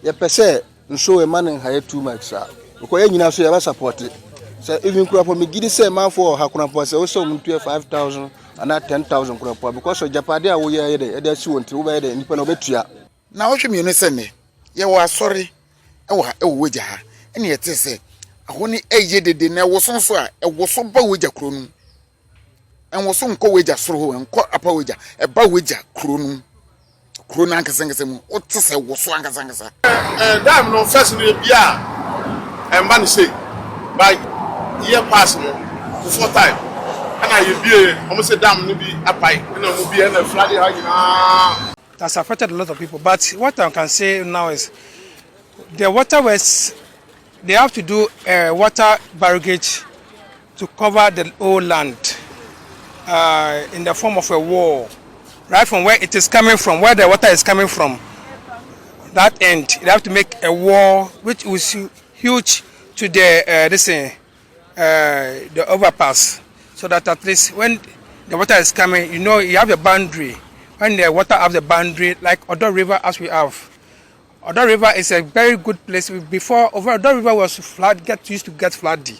ye pese nso e man high too much sir because ye nyina so ye ba support it so even crop me gidi say man for hakuna po say o so mu 5,000 and 10,000 crop because so japade a wo ye dey si wonti wo be dey nipa na obetua na wo hwe me no se ne ye wo asori e wo Weija ha ene ye te se ahoni eye dede na wo sonso a e wo so ba Weija kro nu en wo so nko Weija soro ho nko apa Weija e ba Weija kro nu ankasangasa mu o te se wo so ankasangasa dam no first no bia en ba ni say by year pass no before time ana ye bia almost say dam no bi apai na mo bia na flood ha nyina. That's affected a lot of people, but what I can say now is the waterways, they have to do a water barrage to cover the whole land in the form of a wall, right from where it is coming from, where the water is coming from, that end. They have to make a wall which is huge to the the overpass, so that at least when the water is coming, you know, you have a boundary. When the water has the boundary, like Odo River as we have. Odo River is a very good place. Before, Odo River was used to get flooded,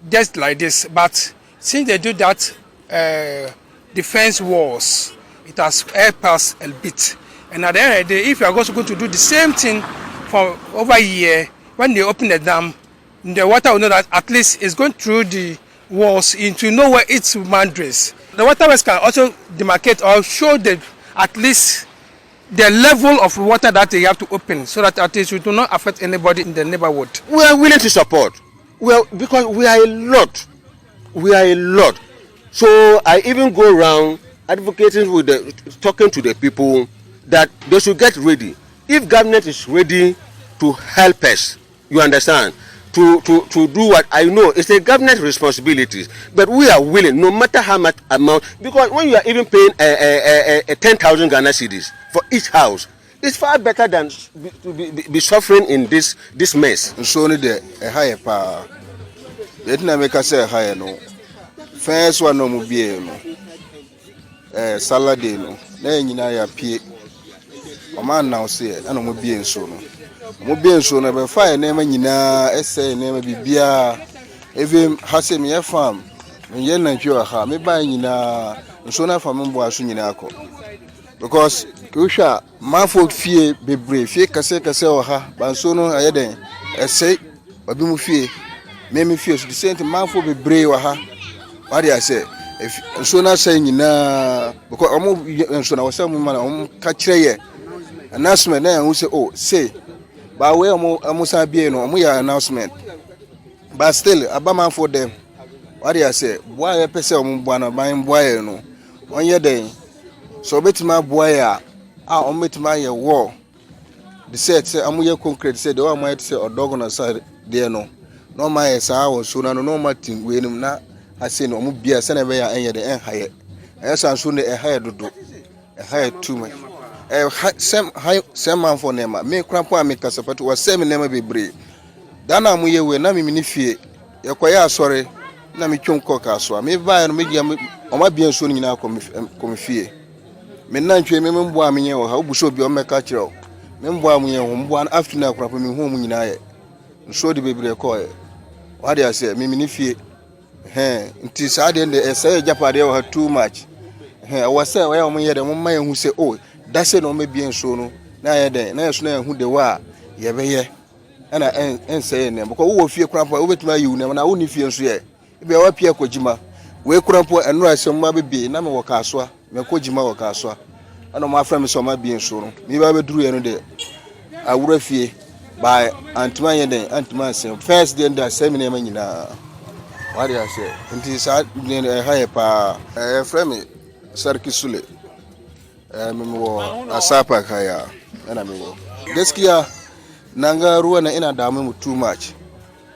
just like this. But since they do that defense walls, it has helped us a bit. And at the end of the day, if you are also going to do the same thing for over a year, when they open the dam, the water will know that at least it's going through the walls into know where its boundaries. The waterways can also demarcate or show at least the level of water that they have to open, so that at least it will not affect anybody in the neighborhood. We are willing to support. Well, because we are a lot. So I even go around advocating talking to the people that they should get ready. If government is ready to help us, you understand, to do what I know it's a government responsibility, but we are willing, no matter how much amount, because when you are even paying 10,000 Ghana cedis for each house, it's far better than to be suffering in this mess. So need a higher power. Let me make us say higher no. First one no mobile no. Salad no. Then you know ya pay. O man now say I no mobile so no. Mobile so na be fire na ma nyina ese na ma bibia even hase me farm me na ntwe ha me ba nyina so na farm mbo aso nyina akọ because kuhwa mafo fie bebre fie kase o ha ban so no ayeden ese obi mu fie me fie so the same mafo bebre o ha what dey say so na say nyina because omo so na wo say mo ma na ka kire ye announcement na hu say oh say but we amusa bie no omo ya announcement but still abama for them what dey say boy pese omo boa na ban boy no onye den so betima boy a omo betima ye wall the set say amu ye concrete say the one might say odogo na side there no my sa won so na no matin we nim na ase no omo bia se na be ya enye de en haye esa so ne haye dodo haye too much sem man for nema me krampo a me kasapatu wa sem nema bebre dana mu yewe na me ni fie yekoya asore na me twonko ka so me vai no me dia o ma bia so nyina kom fie me na ntwe me mbo a me ye wo ha obuso bi o me ka kire o me mbo a mu ye ho mbo an afternoon krampo me hu mu nyina ye nso de bebre ko ye wa de ase me ni fie nti sa de ese japade wo ha too much wa say wa mo ye de mo ma ye hu say oh that's no me bien so no na ye den na so na hu de wa ye be ye na en say ne because wo fie krampo wo betima yi ne na wo ni fie nso ye be wa pie kogima we krampo eno asem ma be na me wo ka so me kogima wo ka so ana mo afra me so ma bien so no mi ba be duru ye no de awura fie by antman ye den antman sem first day that seminar ma nyina what do you say nti sa ne ha ye pa fra me sarki sule mimo asapa kaya ana mimo gaskiya nanga ruwa na ina dame mu too much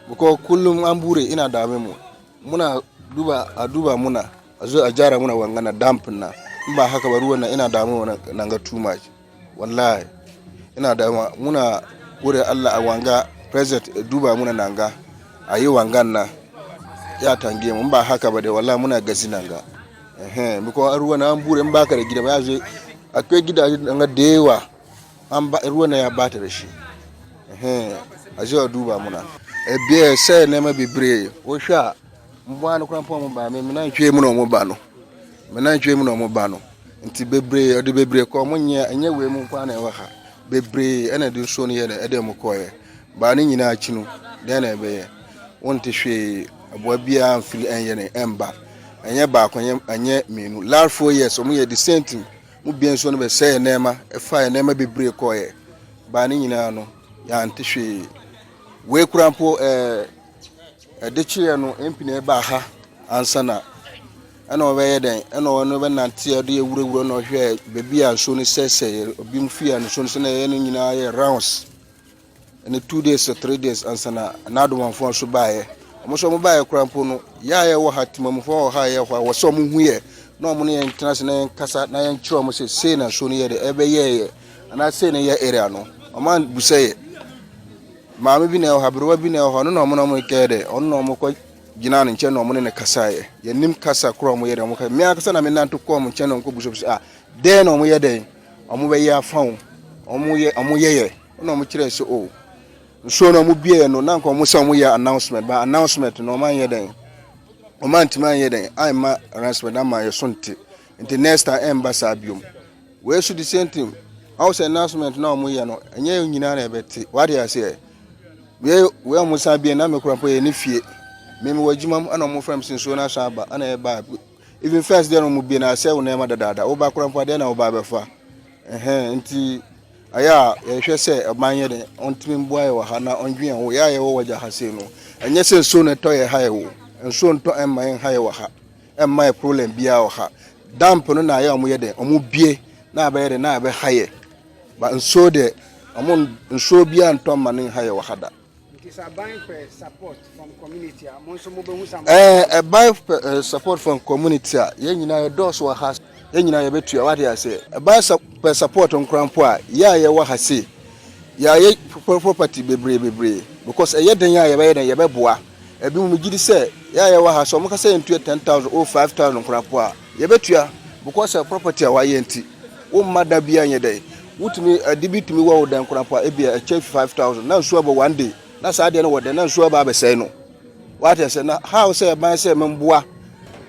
because kullum an bure ina dame mu muna duba muna azo a jara muna wangana dampin na ba haka ba ruwan na ina dame mu nanga too much wallahi ina dama muna gure Allah a wanga president duba muna nanga ayi wangan na ya tange mu ba haka ba da wallahi muna gasi nanga because ruwan na an bure in baka da gida ba ya zo akwai gidaje nga dewa an ba ruwan ya bata da shi aje oduba muna ebie se nema bebre wo hwa mboa no krampo mo ba me na ntwe mu no mo ba no me na ntwe mu no mo ba no nti bebre ode bebre ko mo nya we mu kwa na e wa ha bebre ena de so no ye na e de mo koye ba ni nyina achi no de na ebe ye wonte hwe aboa bia mfiri enye ne emba enye ba akonye anye menu last 4 years omo ye the same thing mu bia so no be se nema e fa nema bebre koye ba ni nyina no ya nte hwe we kurampo de chie no empine ba ha ansana ana obeye den ana ono be nante ade ewurawura no hwe bebi a so ni sese obi mfia no so ni na ye no nyina ye rounds and 2 days or 3 days ansana anado manfo so baaye omo so mo baaye kurampo no ya ye wo hatima mo fo ha ye ho wo so mo hu ye na omo ne international kasa na ye nchiro mo se na so ni ye de ebe ye ana se ne ye area no oman busaye maame bi na ho habrewa bi na ho no no mo kede on no mo ko gina ne nche no mo ne kasa ye nim kasa kro mo ye de mo ka me akasa na me nanto ko mo nche no ko buso de no mo ye de omo be ye afan omo ye no mo kire so o so no mo bie no na nko mo se mo ye announcement ba announcement no man ye den o man ti man ye den ai ma announcement na ma ye sonte nti next time embassy biom we should the same thing house announcement na mo ye no enye nyina na ebeti what you say we amusa bia na me kurampo ye ne fie me wajimam ana mo frame sinso na shaba ana e ba even first day no mo bia na say wo na ma dada wo ba kurampo de na wo ba befa nti aya ye hwe se amanye de ontimi mboa ye ha na ondwen wo ya ye wo waja ha se no enye se so ne to ye ha ye wo enso nto emman ha ye wo ha emman problem bia wo ha damp no na ya mo ye de omo bie na ba ye de na ba ha ye ba enso de omo enso bia nto man ha ye wo ha da. It is a buying for support from community. Buy support from community. Ye nyina ye dos wa ha. Ye nyina ye betua what you say. Buy support on krampo a ya ye wa ha se. Ya ye property bebre because ye den ya ye be den ye beboa. Ebi mu gidi say ya ye wa ha so mo ka say ntua 10,000 or 5,000 krampo a ye betua because property a wa ye nti. Wo mada bia nye dey. Wutumi adibitumi wa wo dan krampo a e bia 5,000 na so abo one day. Na saade no wode na nso ba besai no what you say na how say ban say memboa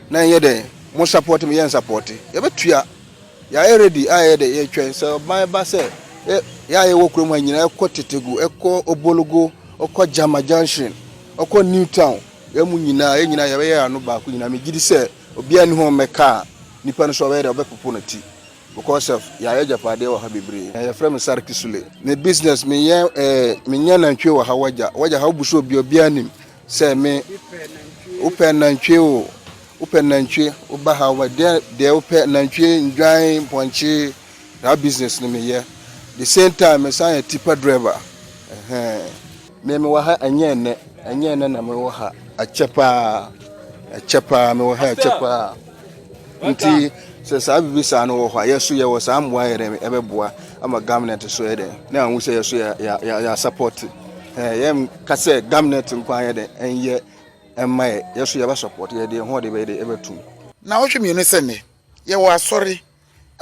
na ye de mo support me yen support ye betua ya ready aye de ye twen so ban ba say ya ye wo krom anyina ekọ tetegu ekọ obologo okọ jama junction okọ new town ye mu nyina ye nyina ye be ya no ba ko nyina me gidi say obi ani ho meka nipa no so be de obepopo na ti because of ya japade wa ha bebre ya frame sarki sule me business me nya na ntwe wa ha waja ha buso obi anim say me open na ntwe oba ha wa de open na ntwe ndwan ponche that business no me ye the same time me say tipa driver me wa ha anye ne na me wa ha achepa me wa ha achepa nti se sa bibisa no wo hwa yeso ye wo sa amwa ye dem ebeboa ama government so ye dem na anwu se yeso ya support ye ka se government nkwa ye dem enye emma yeso ye ba support ye dem ho de be de ebetum na wo hwemi no se ne ye wo asori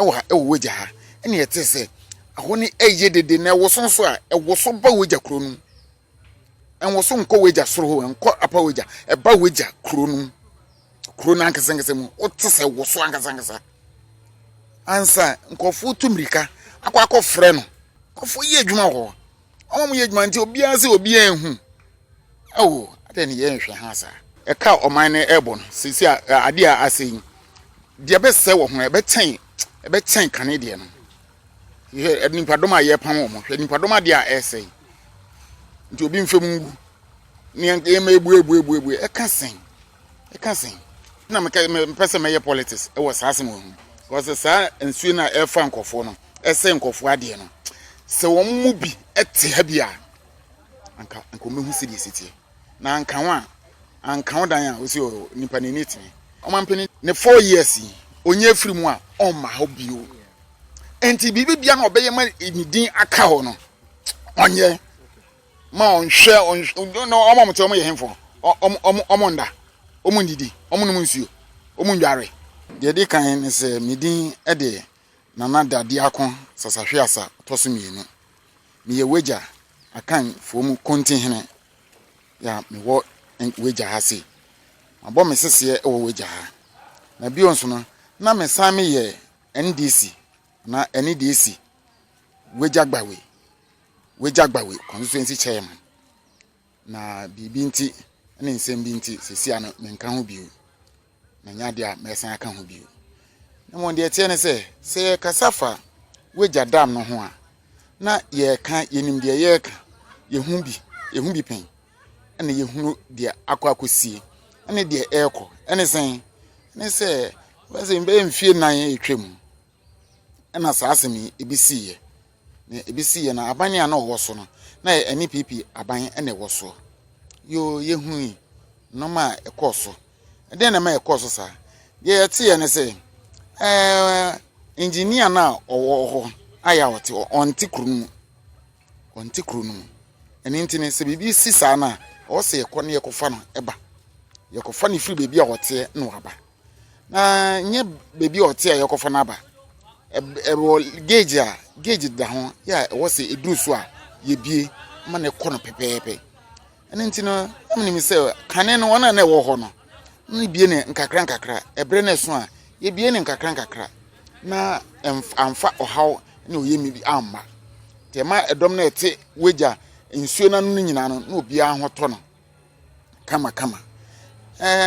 e wo Weija ha ene ye te se ahoni eye dede na wo sonso a e wo so ba Weija kro nu en wo so nko Weija soro ho nko apa Weija e ba Weija kro nu kro na nkesengese mu o te se wo so ankasangasa ansa nkofu tumrika akwa frɛ no kofo ye adwuma ho omo ye adwuma nti obi ase obi enhu awo ade ne ye nhwe ha sa e ka oman ne ebo no sisi ade a asen de be se wo ho e be ten kane de no ye nipa dom a ye pam omo hwe nipa dom ade a ese nti obi mfem ngu ne ye ma ebu e ka sen na me pese me ye politics e wo sa asem ho because sa ensuo na e fa nkofo no ese nkofo ade no se wo mu bi ete ha bia anka mehu sidi sitie na anka wo dan a osi nipa ne nitimi o mampeni ne 4 years onye free mu a on ma ho bio enti bibi bia na obeye ma nidin aka ho no onye ma onhwe no omomte omo ye hemfo omonda omundidi omunum nsuo omundware de kan ne se midin de nana dade akon sasahwe asa toso mienu me ye Weija akan fomu kontin hene ya me wo Weija ha se abo me sese e wo Weija ha na bi onso no na me san me ye NDC na NDC Weija gbawe constituency chairman na bibi nti na nsem bi nti sese ano me nka ho biu na nyade a me san aka ho biu na mo de tie ne se kasafa Weija dam no ho a na ye ka yenim de ye ka yehu bi pen ene yehu de akwakosie ene de eko ene sen ne se wase mbe mfie nan etwem ena saasemi ebisiye ne ebisiye na abanye ana owoso no na eni pipi abanye ene woso yo yehu no ma ekoso eden na ma ekoso sa ye tie ne se engineer na owo ho aya wote onti krunu eni ntine se bibi sisa na o se ekone yekofa no eba yekofa ni free bebi a wote no aba na nye bebi ote a yekofa na aba gauge da ho ya wo se eduru so a ye bie ma ne kono pepepe eni ntino amni mi se kane no wona na ewo ho no ni bie ne nkakra ebre na so a ye bie ne nkakra na amfa ohaw ne oyemi bi amma tema edom na ete Weija nsuo na no nyina no na obi ahoto no kama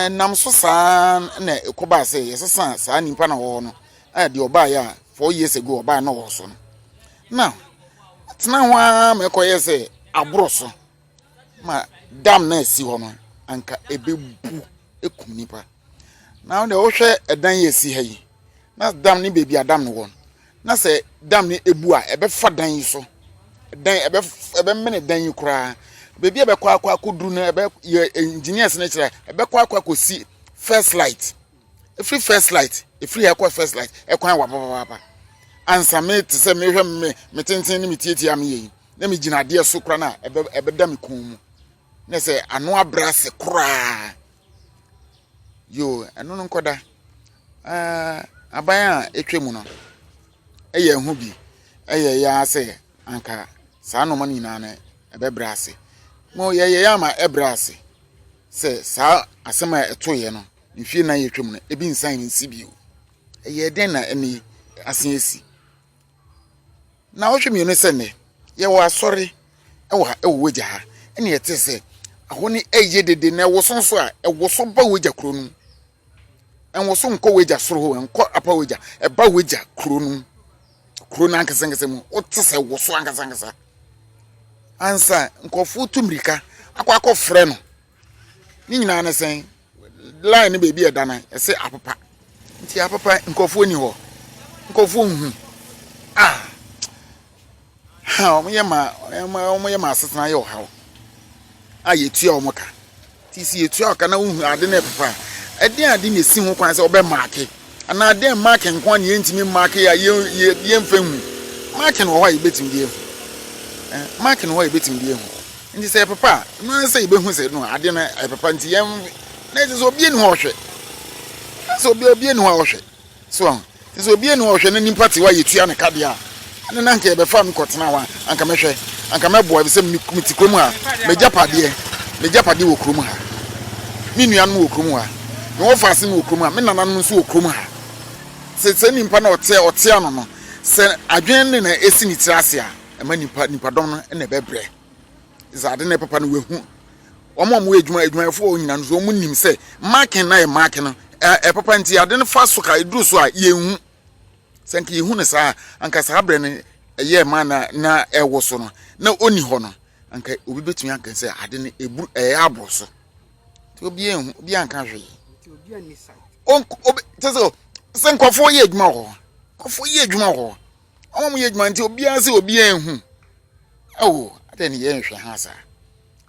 nam so saa na ekoba se yesesa saa nimpa na wo no de oba ya 4 years ago oba na wo so no now tena ho me koye se abroso ma dam na esi ho no anka ebebu ekum nipa now de wo hwe edan yesi ha yi na dam ni bebi adam no won na se dam ni ebu a ebe fa dan yi so dan ebe mene dan yi kura bebi ebe kwa akuduru na ebe engineers na kira ebe kwa kosi first light free first light free ekwa first light ekwa wa papa ansa me te se me hwe me tenten ni metietie am yi na me gina de so kura na ebe da me kun mu na se ano abrase kura yo eno no nkoda abaya etwemu no eye hu bi eye ya se anka saa no mani na na ebe brase mo ye ya ma ebrase se saa asema etoye no mfie na ye twemu no ebi nsan nsi bi eye den na eni asen esi na wo hwemi no se ne ye wo asori ewo Weija ha ene ye te se ahoni eye dede na wo sonso a ewo so ba Weija kro nu enwo so nko Weija soro ho enko apa Weija eba Weija kro nu ankasangasa mu o te se wo so ankasangasa ansa nkofu tumrika akwa frɛ no ni nyina na sen line ni bebi edana ese apapa nti apapa nkofu ni ho nkofu hu omo asesena yo ha ayetua omoka ti si yetua aka na hu ade na papa ade na si ho kwan se obe marke ana ade marke nko na yentimi marke ya ye mfa hu marke no ho yebetim die marke no ho yebetim die hu nti se papa no se ibehu se no ade na papa nti yem na se obi enu ho hwe so obi enu ho hwe so se obi enu ho hwe na nimpa ti wa yetua ne kade a na nanke be fa mkotena wa anka mehwe anka mebo be se miti krom ha mejapade wo krom ha mi nuanu wo krom ha me wo fa se wo krom ha me nananom so wo krom ha se nimpa na ote ano no se adwen ne na esi ni tirase a ema nimpa dom no na bebre zade ne papa no wehu omo edwuma fo nyina no so mu nim se marking na e marking no papa nti ade ne fa so ka eduru so a yehu senke yehu ne sa anka sa bre ne ye ma na ewo so no na oni ho no anka obi betumi anka se ade ne eburu abro so ti obi ehu obi anka hwe ti obi ani sai obi teso senkofo ye edwuma ho kofo ye edwuma ho omo ye edwuma nti obi an se obi ehu ade ne ye nhwe ha sa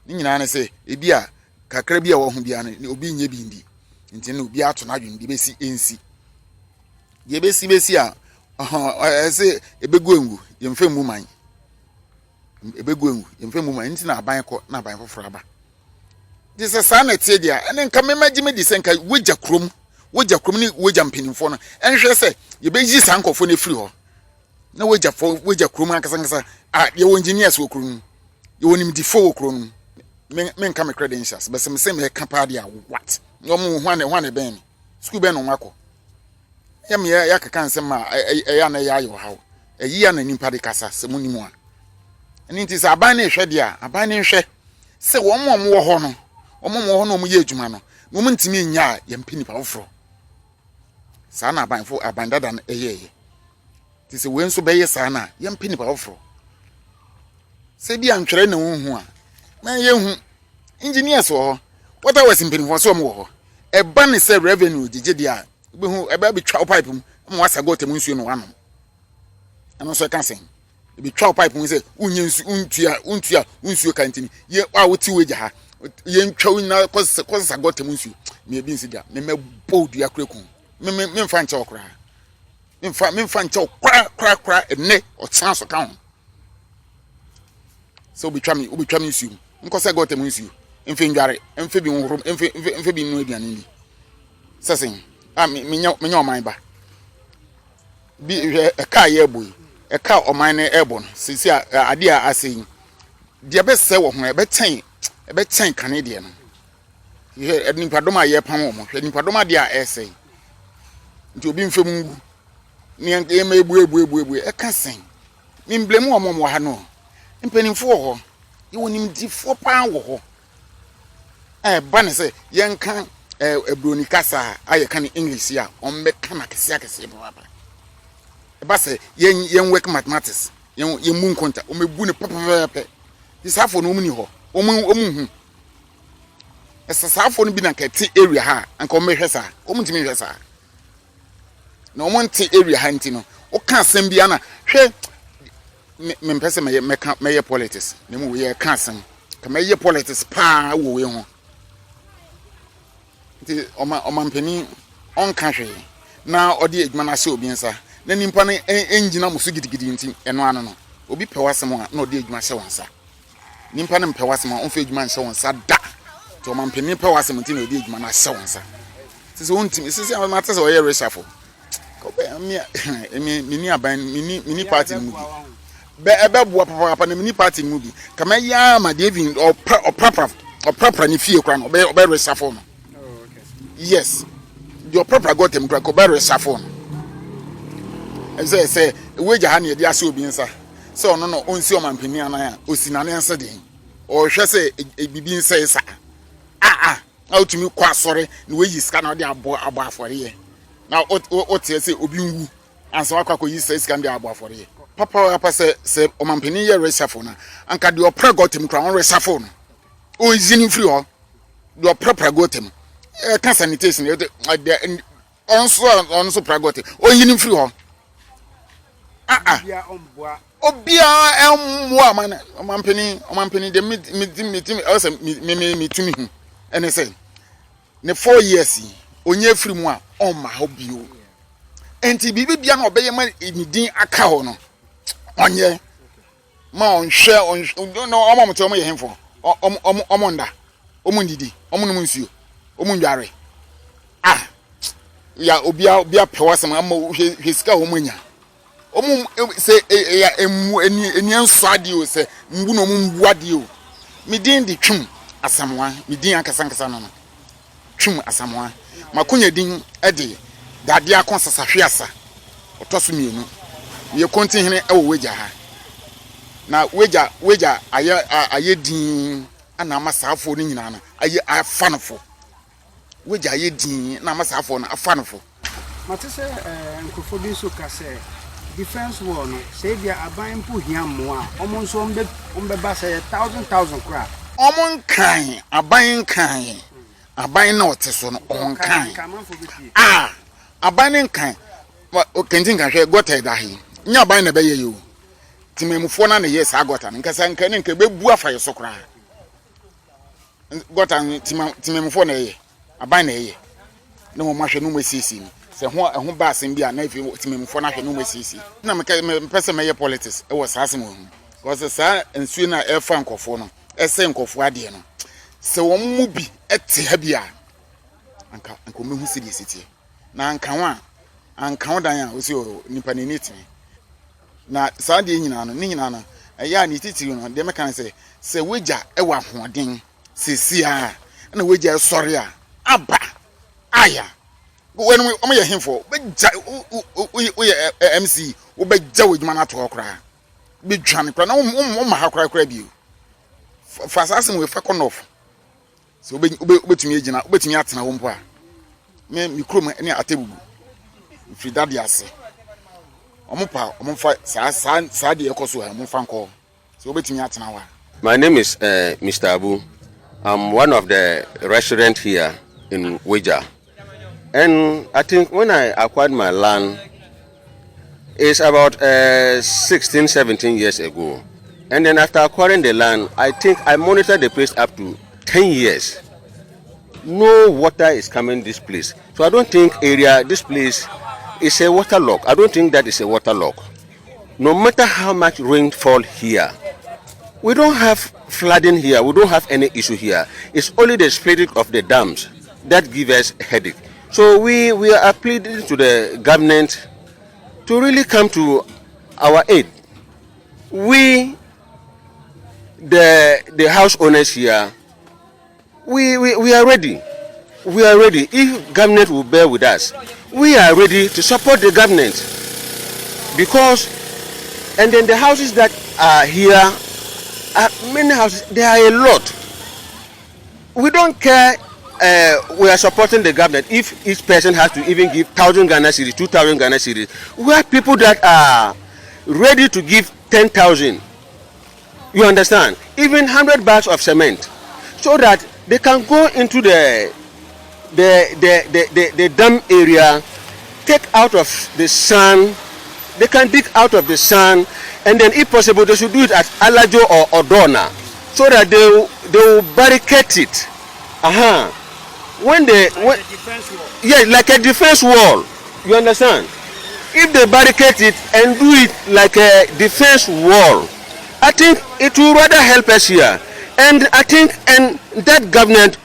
ni nyina ne se ebi a kakra bi a wo ho bia ne obi nye bi ndi nti ne obi ato na adwen bi besi ensi ye besi a ese ebegu engu yemfe mu man ebegu engu yemfe mu man nti na aban ko na aban foforo aba dise sa na tie dia ene nka memaji me dise nka Weija krom ni Weija mpinimfo no enhwe se ye beji sankofo ne free ho na Weija krom ankasa ye wo engineers wo krom You want him to follow Cron. Men come credentials, but some same capadia. What? No more one ben. School ben on Marco. Yaka can say, a yana yayo how. A year and in Padicasa, Semunimua. And it is a banning shedia, a banning shed. Say one more honor. One more honor, Mujumano. Moment to me, ya, yam penny powerful. Sana buying for a bandadan a year. Tis a win so bay sana, yam penny powerful. Say be I'm training one. My young engineers or what I was in penny for some more. A bunny said revenue, the Jedia, who a baby trout pipe, once I got a monsieur one. And also I can sing. Be trout pipe and say, untia, canteen. Ye, I would see Weija. Yen chowing now, cause I got a monsieur. Maybe sit down, may bold your crackum. Me find talk cry. Me find talk cry, a neck or chance account. So be trying you. Because I got a monsieur. In Fingari, and Fibbing room, and Fibbing Nubian. Sassing, me your mind back. Be a car airboy, a car or mine airborne. Since idea I saying, the best sell of my bed 10 Canadian. You hear Edin Padoma ye Pamo, Edin Padoma dia essay. To be from near game a cassing. In blame one more hano. In penning for her, you want him to 4 pound. Banner say, young can a brunicasa, I can English ya, on mechanic sackers. Basse, young work mathematics, young moon contact, me boon a papa. This half for no money ho, as a half for being a cat area ha, and come make her, come to me, sir. No one tea area hunting, or can't send Biana. Me person may politics, no more we can't send. Come may politics pa away home. On penny on country. Now, or the man I saw being sir. Then in Pani engine almost getting and one no. Obi Pewasama, no dig myself, sir. Nimpan and Pewasama on fage man so on sad da. To man penny Pewasama dig man I saw, sir. This one team is a matters or a reshuffle. Mini mini party movie. Papa mini party movie. Come here, my David or proper and if you can obey reshuffle. Yes, your proper got him crack over reshuffle. As I say, Weija honey, the asso being sir. So no, on see man piniana, or sin an answer day. Or shall say, a being says, out to me quite sorry, the way you scan out the above for a year. Now, what you say, Obu, and so I could use say, scan the above for a year. Papa say, O man pinia reshuffle, and can your pro got him crown reshuffle. Oh, is in free all your proper got him. Can't sanitation, also pragote, or in free all. Obia man, man penny, the meeting also me to me. And I say, ne 4 years, on your free moi, on my hobby. And to be beyond obey man in the account. On ye, Mount share on, don't know, I'm to me him for. Omonda, Omundidi, Omunumusu, Omundari. Ya obia Pewasama, his cow munya. Say a sadio say Mbuno Mumwadio. Midin the chum as someone, Midin Casancasana. Chum as someone. Macunya ding Eddie, that dear Consa Fiasa, or Tosumino. We are continuing a Weija. Now, Weija, I din, and I must have for Nina. I fanful. Weija, I din, and I must have for a fanful. Matisse and Kofobiso Casse. Defense war no say they are buying pu hiamwa almost on the bus 1,000 crap Omon kind a buying kind a buying notice on kind a buying kind what can think I got a dahi nya buying a bay you Timemu 4 years I got an because I can be buafa so cry got an Timemu 4 a buying a no much no more see se ho bass bia na ifi timemfo na hwe no masisi na me pese me politics e was asem ho because sa ensuo na e fa nkofo no ese nkofo ade no se wo mu bi ete ha bia anka mehu serious tie na anka dan a osi nipa ne nitimi na sa de nyina no ɛyɛ a ne titiri no deɛ mɛka sɛ Weija ɛwɔ ahoɔden sesia na Weija sɔre a aba aya when ɔmo yɛ hemfo bɛgya woyɛ MC wobɛgya wo adwuma no ato hɔ koraa bɛdwane koraa na woma ha koraa bio fa saa asɛm wefa kɔnɔf sɛ wobɛtumi agyina wobɛtumi atena wo mpo a me kurom ne atebugu mfiri dade ase ɔmo fa saa deɛ ɛkɔ so ha ɔmo fa nkɔ so wobɛtumi atena wa. My name is Mr. Abu. I'm one of the residents here in Weija. And I think when I acquired my land, it's about 16, 17 years ago. And then after acquiring the land, I think I monitored the place up to 10 years. No water is coming this place. So I don't think this place is a waterlock. I don't think that is a waterlock. No matter how much rainfall here, we don't have flooding here. We don't have any issue here. It's only the spilling of the dams that give us headache. So we are pleading to the government to really come to our aid. We, the house owners here, we are ready. We are ready. If government will bear with us, we are ready to support the government. Because, and then the houses that are here, many houses, there are a lot. We don't care. We are supporting the government if each person has to even give 1,000 Ghana cedis, 2,000 Ghana cedis. We have people that are ready to give 10,000. You understand? Even 100 bags of cement, so that they can go into the dam area, take out of the sun. They can dig out of the sun, and then if possible they should do it at Alajo or Odona, so that they will barricade it. Like a defense wall. You understand? If they barricade it and do it like a defense wall, I think it will rather help us here. And I think that government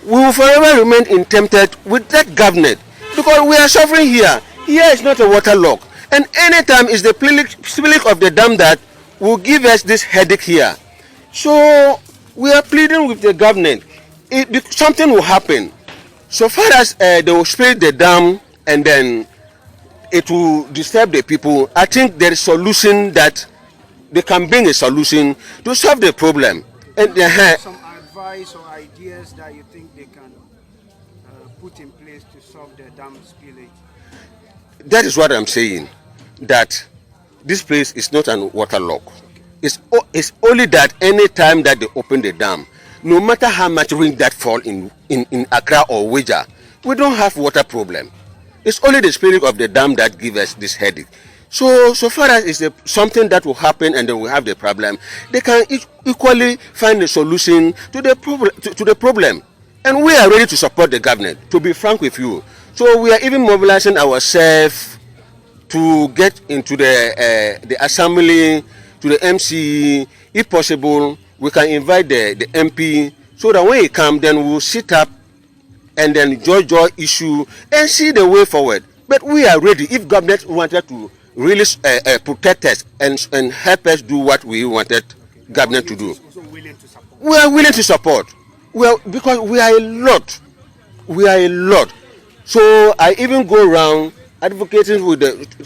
will forever remain tempted with that government, because we are suffering here. Here is not a waterlock. And anytime is the spilling of the dam that will give us this headache here. So we are pleading with the government. Something will happen. So far as they will spill the dam and then it will disturb the people, I think there is a solution that they can bring a solution to solve the problem. And some advice or ideas that you think they can put in place to solve the dam spillage? That is what I'm saying, that this place is not a waterlock. It's only that any time that they open the dam, no matter how much rain that fall in Accra or Weija, we don't have water problem. It's only the spirit of the dam that gives us this headache. So far as it's something that will happen and then we have the problem, they can equally find a solution to the problem. And we are ready to support the government, to be frank with you. So we are even mobilizing ourselves to get into the assembly, to the MC. If possible, we can invite the MP, so that when he comes, then we will sit up and then judge issue and see the way forward. But we are ready. If government wanted to really protect us and help us do what we wanted government to do, we are willing to support. Because we are a lot. We are a lot. So I even go around advocating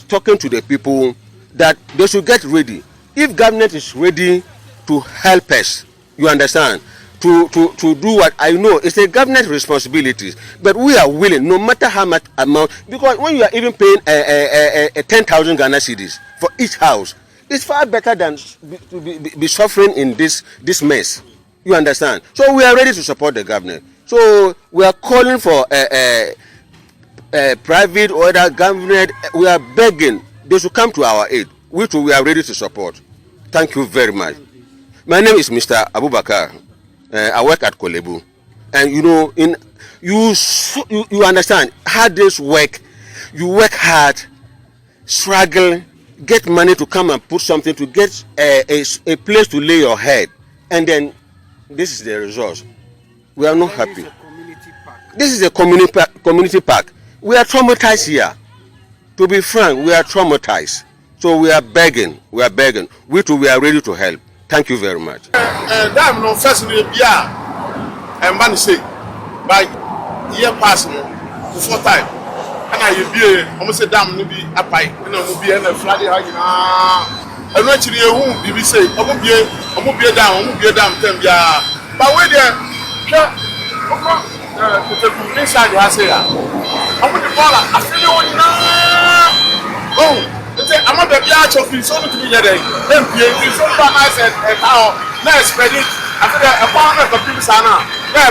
talking to the people that they should get ready. If government is ready to help us, you understand, to do what I know it's a government responsibility, but we are willing, no matter how much amount, because when you are even paying 10,000 Ghana cedis for each house, it's far better than to be suffering in this mess. You understand? So we are ready to support the government. So we are calling for private or other government. We are begging they should come to our aid, which we are ready to support. Thank you very much. My name is Mr. Abubakar. I work at Kolebu, and you understand how this work. You work hard, struggle, get money to come and put something to get a place to lay your head, and then this is the result. We are not happy. This is a community park. We are traumatized here. To be frank, we are traumatized. So we are begging. We too, we are ready to help. Thank you very much. Dam no first no bia and man say by year pass no before time and I be almost say dam no be apai and no be na flood ha nyina and no chiri ehu bibi say omo bie dam tem bia but we there to inside ha say ya omo the ball afili wona oh I'm not the of so to be there. Then so I said, how let's spread it. After a partner of people, Sana, back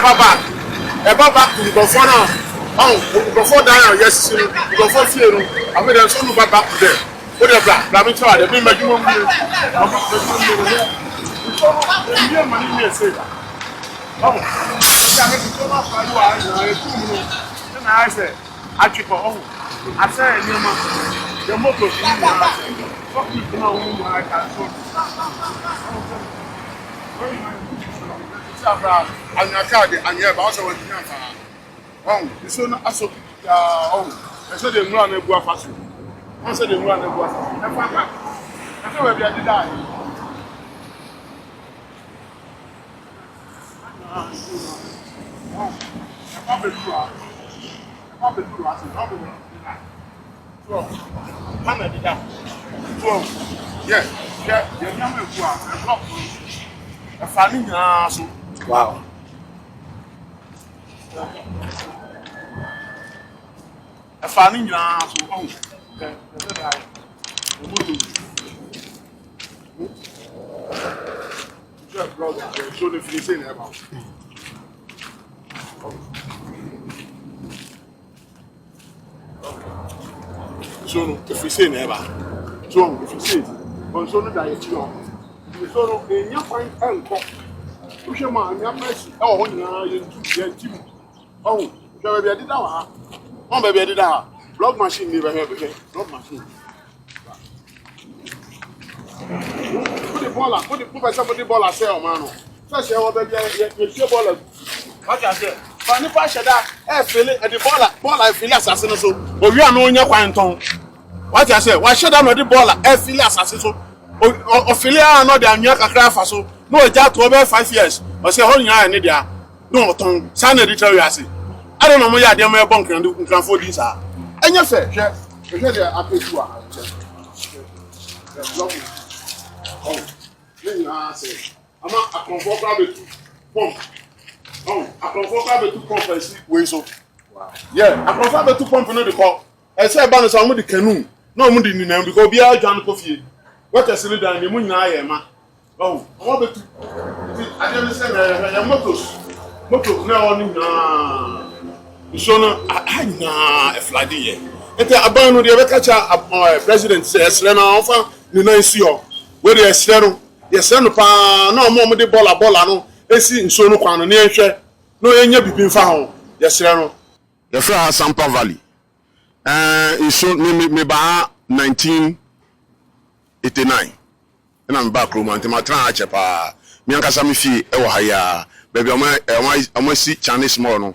to the Gofana. Oh, before Diana, yes, before fear. I mean, there's only back to there. Whatever, let me try. Let me make you I said, I said, the motor is fuck you know who I can so. And I can't, and yeah, but also with him. Oh, it's so not so. Oh, I said they run a boa fast. I said they run a boa fast. I said, where we are die. Hammer did that. Yeah, you're young and block. A family, wow. A family, so the finishing about. So if we say never, so if we say, on so that you know, so in your point and cock, push your man, your mercy, oh, you team. Oh, so baby, I did that. Oh, baby, I did that. Block machine never have again. Block machine. Put the ball, put somebody ball, I say, oh, man. First, you baby, you ball. What I say? But if I said that, I feel it, and the ball, I feel assassin. So, but we are no in your quantum. What I say? Why should I not the ball? I feel assassin. So, Ophelia, not the American craft. So, no, just over 5 years. Or say, hold your eye, Nidia. No, Tom, son, I don't know why they are bunker and can afford this. And you say, I pay you. Oh, I say, I'm not a comfortable pump. Oh, I prefer to pump and see way so. Yeah, I prefer to pump in the call. I say, Banner, I'm with the canoe. No, I'm in the because we are John Coffee. What a silly down the moon, I am. Oh, I want to. I understand your motors. Motor, no, so I flood here. And the abandon the catcher president says, Lena offer the nice year. Where they are Serno, yes, no, more the ball. Esi nso no kwano ne ehwe no enye bibin fa ho yesere no ye fra Sampa Valley nso me ba 1989 na me ba kroma ntema tra a chepa me ankasa me fie e wo ha ya baby omo si Chinese small no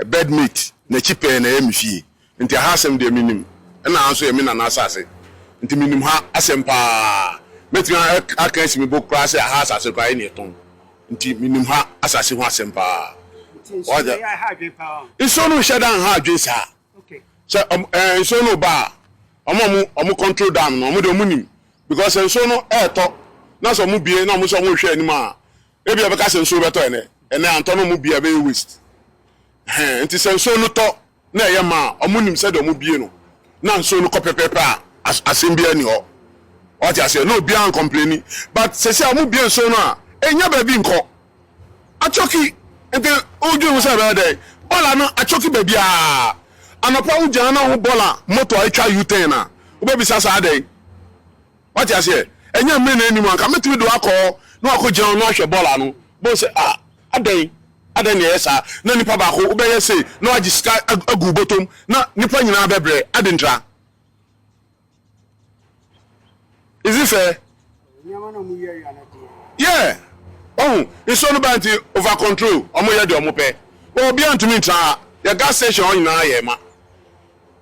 bed meat na chipe na me fie nti ha asem de minim na anso ye me na asase nti minim ha asem pa metima aka si me bo kra se ha asase kwa ni eton nti minim ha asase ho asempa oja iso no shedan ha adwensa okay so iso no ba omo control dam no omo de munim because iso no eto na so mu bie na omo so mo hwe anim a e bia be ka se iso beto ene anto no mu bie be waste nti se iso no to na ye ma omo nim se de omo bie no na iso no kopepepa asem bia ni ho oja se no bia an complaining but se omo bie iso no a enya baby nko achoki ente oju wo say bad bola no achoki baby a anopa uja na ho bola moto atwa U10 na wo baby sasa adai what you say enya me na animu anka metumi do akọ na akọ no ahwe bola no bo say adai na yesa na nipa ba ko wo be say na agi sky agu botom na nipa nyina bebre adentra is it fair yeah. Oh, it's all about over control. Omo ye de omo pe. Well, be antumi tra. The gas station on na ye ma.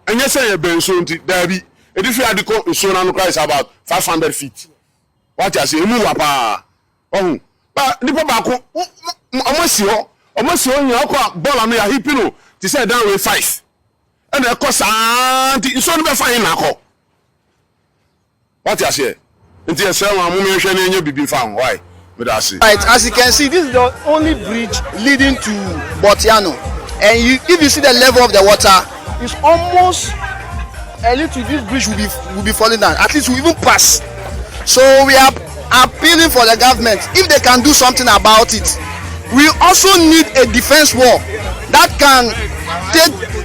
Enye say ye benso nti da bi. If you had the Nsuo is about 500 feet. What you say? You move up. Oh, but the Papa, almost you ball on your hip, to say down with 5. And the cost, it's only by fine now. What you say? Until you say, I'm going to be found. Why? Right, as you can see, this is the only bridge leading to Botiano, and if you see the level of the water, it's almost a little. This bridge will be falling down. At least we even pass. So we are appealing for the government if they can do something about it. We also need a defense wall that can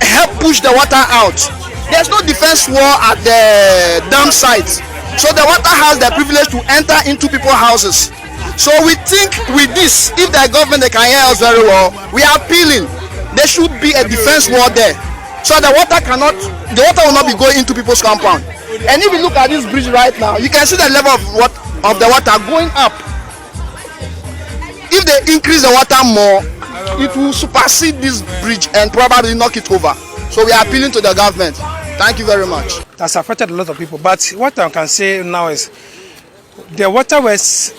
help push the water out. There's no defense wall at the dam site, so the water has the privilege to enter into people's houses. So we think with this, if the government they can hear us very well, we are appealing. There should be a defense wall there, so the water will not be going into people's compound. And if you look at this bridge right now, you can see the level of the water going up. If they increase the water more, it will supersede this bridge and probably knock it over. So we are appealing to the government. Thank you very much. It has affected a lot of people, but what I can say now is the waterways.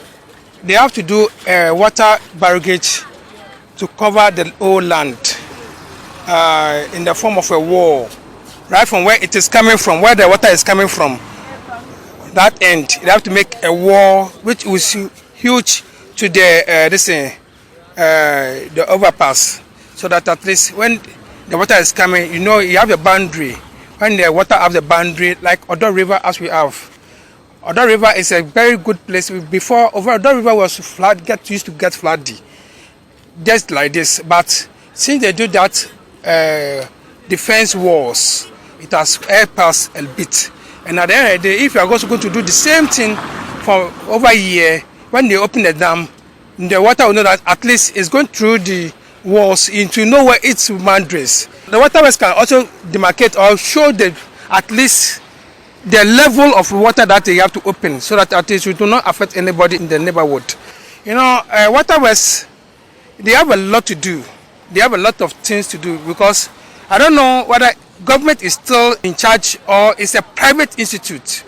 They have to do a water barrage to cover the whole land in the form of a wall, right from where it is coming from, where the water is coming from. That end, they have to make a wall which is huge to the overpass, so that at least when the water is coming, you have a boundary. When the water have the boundary, like Odo River as we have. Odo River is a very good place. Before, Odo River was used to get flooded, just like this. But since they do that defense walls, it has helped us a bit. And at the end of the day, if you are also going to do the same thing for over a year, when they open the dam, the water will know that at least it's going through the walls to know where its boundaries. The waterways can also demarcate or show at least the level of water that they have to open, so that at least it will not affect anybody in the neighborhood. Waterways, they have a lot to do. They have a lot of things to do, because I don't know whether government is still in charge or it's a private institute.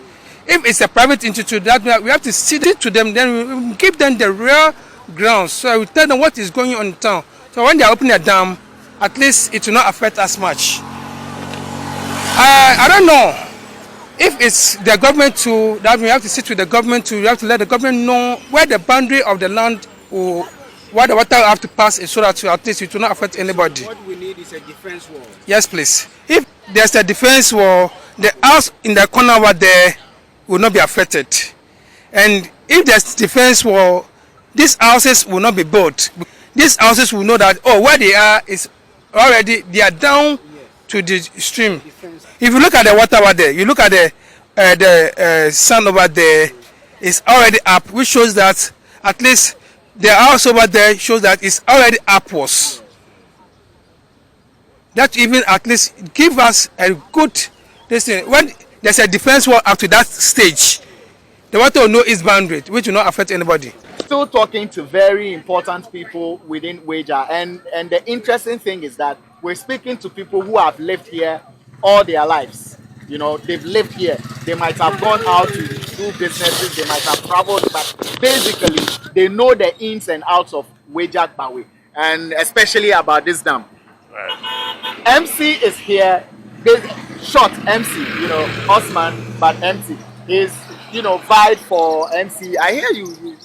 If it's a private institute, that we have to sit to them, then we give them the real grounds. So we tell them what is going on in town. So when they open a dam, at least it will not affect us much. I don't know. If it's the government that we have to sit with the government we have to let the government know where the boundary of the land or where the water have to pass, so that at least it will not affect anybody. What we need is a defense wall. Yes, please. If there's a defense wall, the house in the corner over there will not be affected. And if there's defense wall, these houses will not be built. These houses will know that, where they are is already, they are down to the stream. If you look at the water over there, you look at the sun over there, it's already up, which shows that at least the house over there shows that it's already upwards. That even at least give us a good thing. When there's a defense wall up to that stage, the water will know its boundary, which will not affect anybody. Still talking to very important people within Weija, and the interesting thing is that we're speaking to people who have lived here all their lives. They've lived here. They might have gone out to do businesses, they might have traveled, but basically they know the ins and outs of Weija Bawe, and especially about this dam. Right. MC is here, short MC, Osman, but MC is, vied for MC. I hear you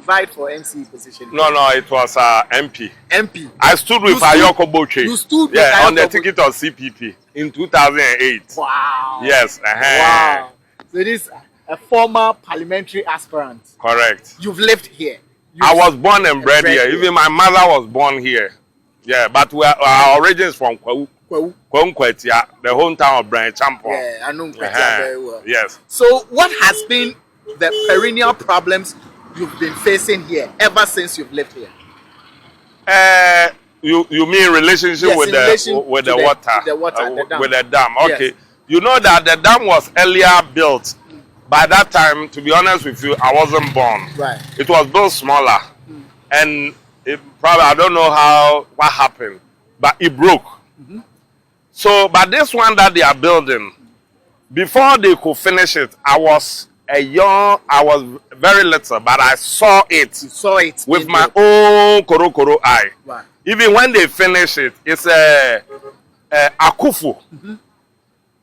vied for MC position. No, it was MP. MP. I stood with Ayoko Boche. You stood with Ayoko on the Boche. ticket of CPP in 2008. Wow. Yes. Wow. So this is a former parliamentary aspirant. Correct. You've lived here. I was born and bred here. Even my mother was born here. Yeah, but our origin is from Kwekwetia, the hometown of Brian Champon. Yeah, I know Kwekwetia very well. Yes. So what has been the perennial problems you've been facing here ever since you've lived here? You mean relationship yes, with the water? The dam. With the dam. Okay. Yes. You know that the dam was earlier built. By that time, to be honest with you, I wasn't born. Right. It was built smaller, and it probably, I don't know what happened, but it broke. So, but this one that they are building, Before they could finish it, I was very little, but I saw it. You saw it with my own koro eye. Right. Even when they finish it, it's Akufu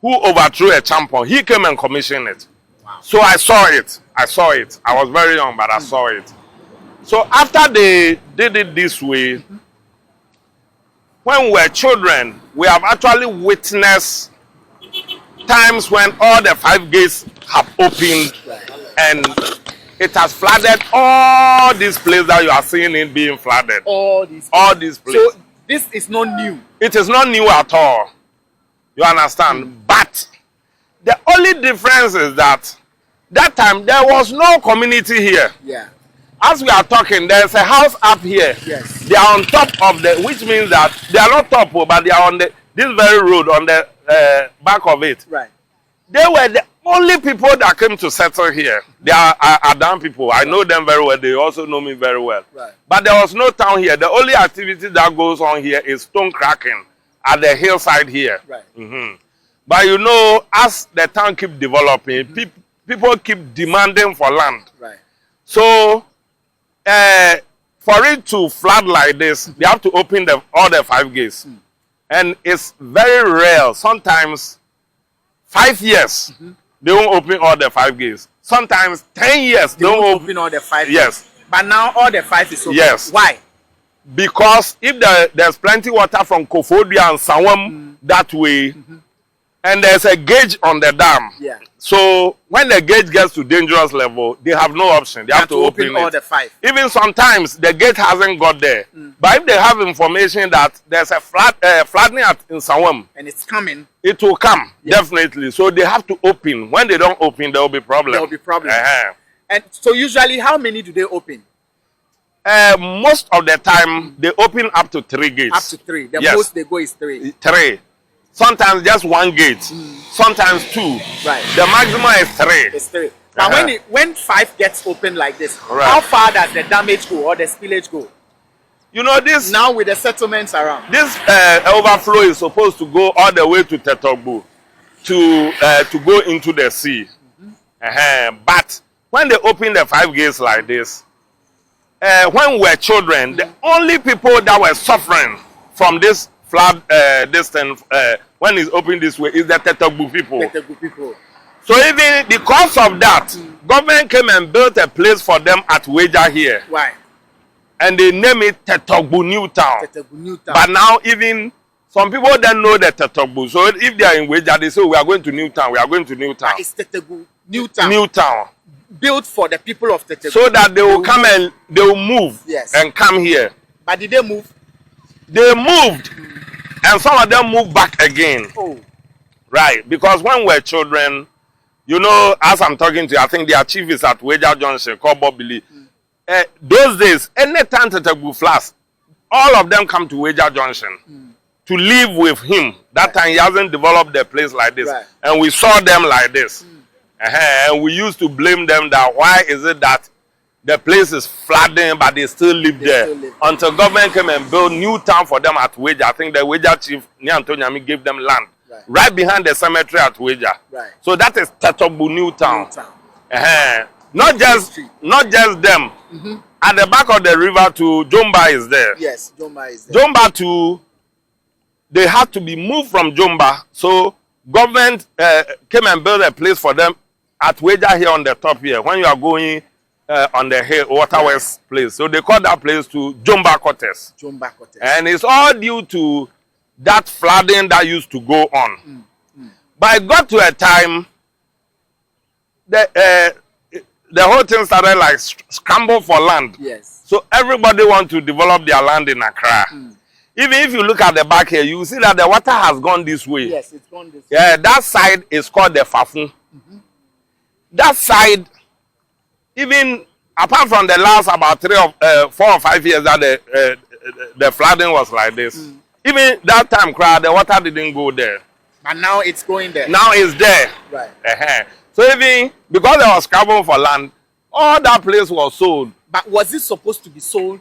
who overthrew a champion. He came and commissioned it. Wow. So I saw it. I was very young, but I saw it. So after they did it this way, when we were children, we have actually witnessed times when all the 5 gates have opened and it has flooded all these places that you are seeing it being flooded. All these places. So this is not new. It is not new at all. You understand? But the only difference is that time there was no community here. Yeah. As we are talking, there's a house up here. Yes. They are on top of which means that they are not top, but they are on this very road, on the back of it. Right. They were the only people that came to settle here. They are Adam people. I know them very well. They also know me very well. Right. But there was no town here. The only activity that goes on here is stone cracking at the hillside here. Right. But you know, as the town keep developing, people keep demanding for land. Right. So, for it to flood like this, they have to open all the 5 gates. And it's very rare. Sometimes 5 years, they won't open all the 5 gates. Sometimes 10 years, they won't open all the 5 gates. Yes. But now all the 5 is open. Yes. Why? Because if there's plenty water from Kofodia and Sawam that way, and there's a gauge on the dam. Yeah. So when the gauge gets to dangerous level, they have no option. They have to open all it. the 5. Even sometimes the gate hasn't got there. But if they have information that there's a flooding in Sawam, and it's coming, it will come, definitely. So they have to open. When they don't open, there will be problem. There will be problem. And so usually, how many do they open? Most of the time, they open up to 3 gates. Up to 3. The most they go is 3. 3. Sometimes just 1 gate. Sometimes 2. Right. The maximum is 3. It's 3. Now, when 5 gets open like this, Right. how far does the damage go or the spillage go? You know this. Now with the settlements around. This overflow is supposed to go all the way to Tetogbu to go into the sea. But when they open the 5 gates like this, when we were children, the only people that were suffering from this flood distance when it's open this way is the Tetogbu people. Tetogbu people. So even because of that, government came and built a place for them at Weija here. Why? And they name it Tetogbu New Town. Tetogbu New Town. But now even some people don't know the Tetogbu. So if they are in Weija, they say we are going to New Town. We are going to New Town. It's Tetogbu New Town. New Town. Built for the people of Tetogbu. So that they will come and they will move. Yes. And come here. But did they move? They moved. And some of them moved back again. Oh. Right. Because when we were children, you know, as I'm talking to you, I think their chief is at Weija Junction, called Bobili. Those days, anytime Tetogbu floods, all of them come to Weija Junction to live with him. That time he hasn't developed the place like this. Right. And we saw them like this. And we used to blame them that why is it that the place is flooding but they still live there. Until government came and built new town for them at Weija. I think the Weija chief, Nyantonyami, gave them land. Right behind the cemetery at Weija. Right. So that is Tetogbu New Town. Not just them. At the back of the river too, Jomba is there. Yes, Jomba is there. Jomba too, they had to be moved from Jomba. So government came and built a place for them at Weija here on the top here. When you are going on the hill, Waterwest place. So they call that place to Jomba Quarters. Jomba Quarters. And it's all due to that flooding that used to go on. But it got to a time, the whole thing started like scramble for land. Yes. So everybody want to develop their land in Accra. Even if you look at the back here, you see that the water has gone this way. Yes, it's gone this way. Yeah, that side is called the Fafun. That side, even apart from the last about 4 or 5 years that the flooding was like this, even that time, the water didn't go there. And now it's going there. Now it's there. Right. So even because there was scramble for land, all that place was sold. But was it supposed to be sold?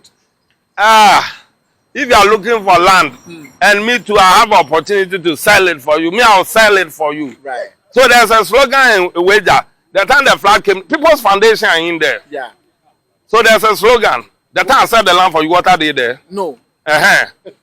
If you are looking for land and me too, I have opportunity to sell it for you. Me, I'll sell it for you. Right. So there's a slogan in Weija. The time the flag came, people's foundation are in there. Yeah. So there's a slogan. The time I sell the land for you, water they there. No.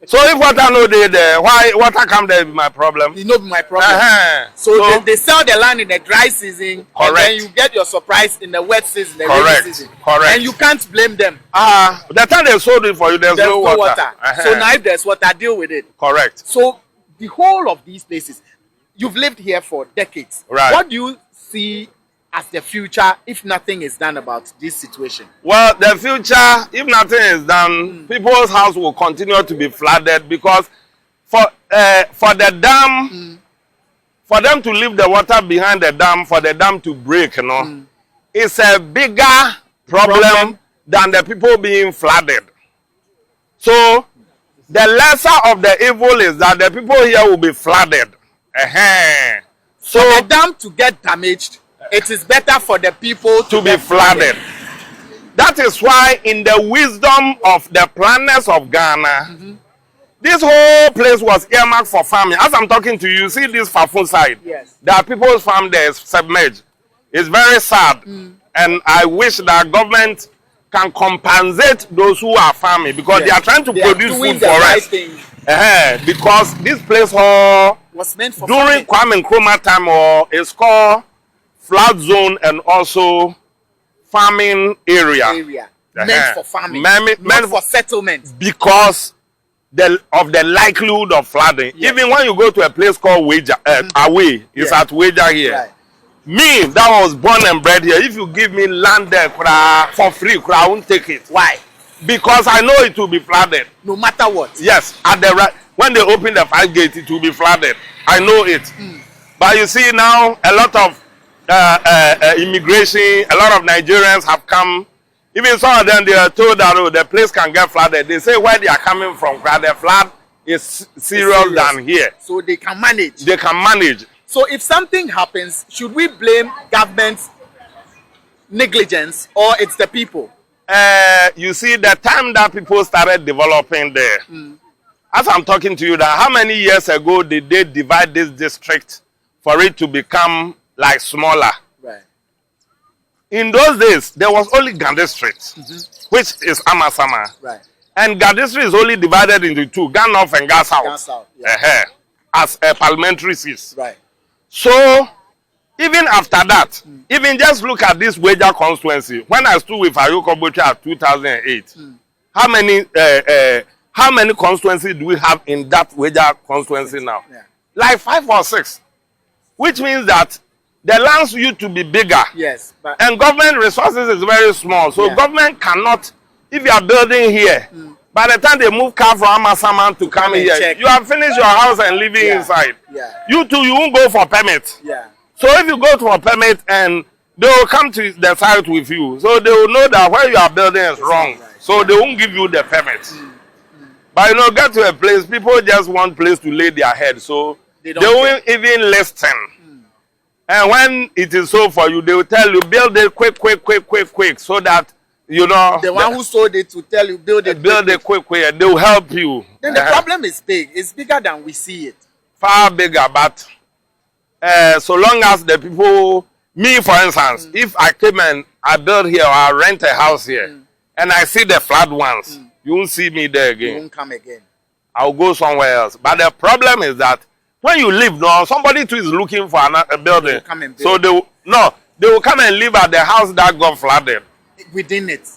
So if water no they there, why water come there be my problem? It no be my problem. So they sell the land in the dry season. Correct. And then you get your surprise in the wet season, the Correct. rainy season. Correct. And you can't blame them. The time they sold it for you, there's no water. So now if there's water, deal with it. Correct. So the whole of these places, you've lived here for decades. Right. What do you see as the future if nothing is done about this situation? Well, the future, if nothing is done, people's house will continue to be flooded because for the dam, for them to leave the water behind the dam, for the dam to break, it's a bigger problem than the people being flooded. So the lesser of the evil is that the people here will be flooded. So the dam to get damaged, it is better for the people to be flooded. That is why in the wisdom of the planners of Ghana, this whole place was earmarked for farming. As I'm talking to you, see this Fafun side. Yes. There are people's farm there is submerged. It's very sad. And I wish that government can compensate those who are farming because they are trying to produce food for us. Because this place was meant for during Kwame Nkrumah time is called flood zone and also farming area. Meant for farming, meant for settlement. Because of the likelihood of flooding. Yes. Even when you go to a place called Weija, Away, it's at Weija here. Right. Me, that was born and bred here, if you give me land there for free, I won't take it. Why? Because I know it will be flooded. No matter what? Yes. When they open the 5 gate, it will be flooded. I know it. But you see now, a lot of immigration, a lot of Nigerians have come. Even some of them, they are told that the place can get flooded. They say where they are coming from, the flood is serious than here. So they can manage. They can manage. So if something happens, should we blame government's negligence or it's the people? You see, the time that people started developing there, as I'm talking to you, that how many years ago did they divide this district for it to become like smaller? Right. In those days, there was only Gandhi Street, which is Amasama. Right. And Gandhi Street is only divided into two, Gan North and Gan South. Gan South, yeah. As a parliamentary seat. Right. So, even after that, even just look at this Weija constituency. When I stood with Ayoko Bocha at 2008, how many constituencies do we have in that Weija constituency now? Yeah. Like 5 or 6. Which means that the lands used to be bigger. Yes. And government resources is very small. So government cannot, if you are building here, by the time they move car from Amasaman to come here, check. you have finished your house and living inside. Yeah. You too, you won't go for permit. Yeah. So if you go for a permit and they will come to the site with you, so they will know that where you are building is wrong. Right. So they won't give you the permit. But get to a place, people just want place to lay their head. So they won't even listen. And when it is so for you, they will tell you, build it quick, so that, the one who sold it to tell you, build it quick. They will help you. Then the problem is big. It's bigger than we see it. Far bigger, but so long as the people, me for instance, if I came and I build here or I rent a house here, and I see the flood once, you won't see me there again. You won't come again. I'll go somewhere else. But the problem is that when you live now, somebody too is looking for a building. They come and build. So they will come and live at the house that got flooded. Within it.